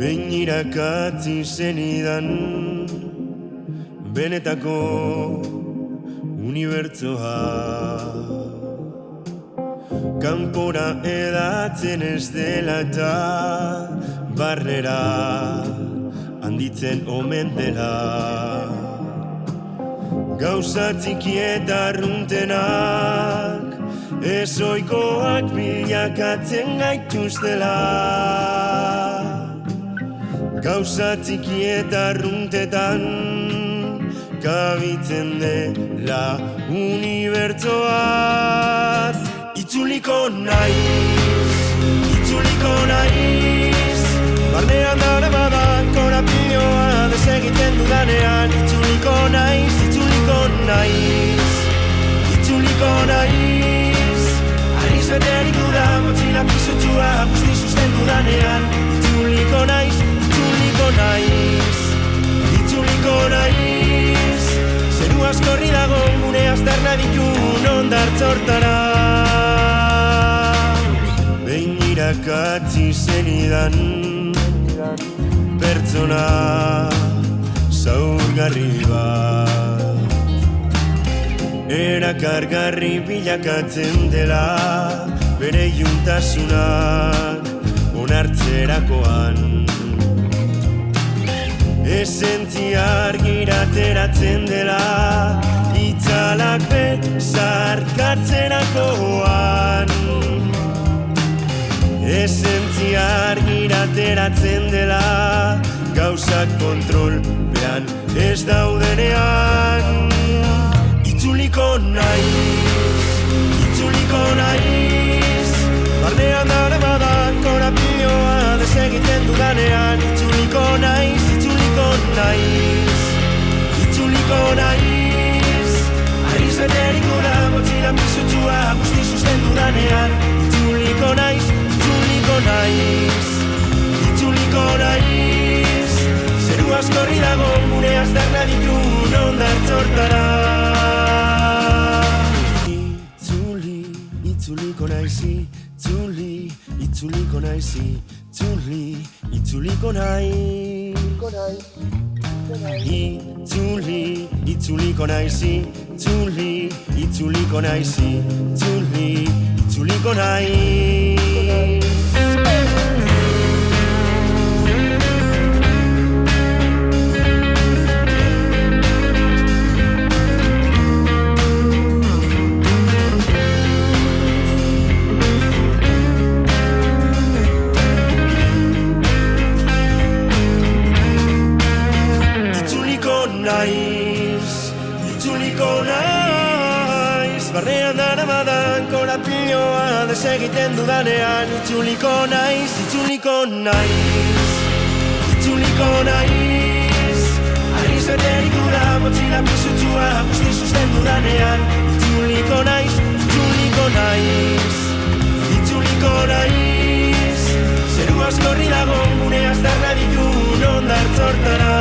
Behin irakatzi zenidan benetako unibertsoa, kanpora edatzen ez dela eta barnera handitzen omen dela. Gauza txiki eta arruntenak ezoikoak bilakatzen gaituztela. Gauza txiki eta arruntetan kabitzen dela unibertsoa. Itzuliko naiz, barnean daramadan korapioa desegiten dudanean. Itzuliko naiz, ariz beterik duda motxila pizutsua guzti susten dudanean. Itzuliko naiz, zeru askorri dago gure azterna ditun ondartzortara. Behin irakatzi zenidan pertsona zaurgarri bat, erakargarri bilakatzen dela bere juntasunak onartzerakoan. Esentzia argirateratzen dela itzalak bezarkatzerakoan. Esentzia argirateratzen dela gauzak kontrolpean ez daudenean. Itzuliko naiz, barnean daramadan korapioa desegiten dudanean. Itzuliko naiz, ariz beterik duda motxila pizutsua guzti susten dudanean. Itzuliko naiz, zeru askorri dago gure azterna ditun ondartzortara. Itzuliko naiz, itzuliko naiz, itzuliko naiz. Itzuliko naiz, itzuliko naiz, itzuliko naiz. Itzuliko naiz, barnean daramadan korapioa desegiten dudanean. Itzuliko naiz, ariz beterik duda motxila pizutsua guzti susten dudanean. Itzuliko naiz, zeru askorri dago gure azterna ditun ondartzortara.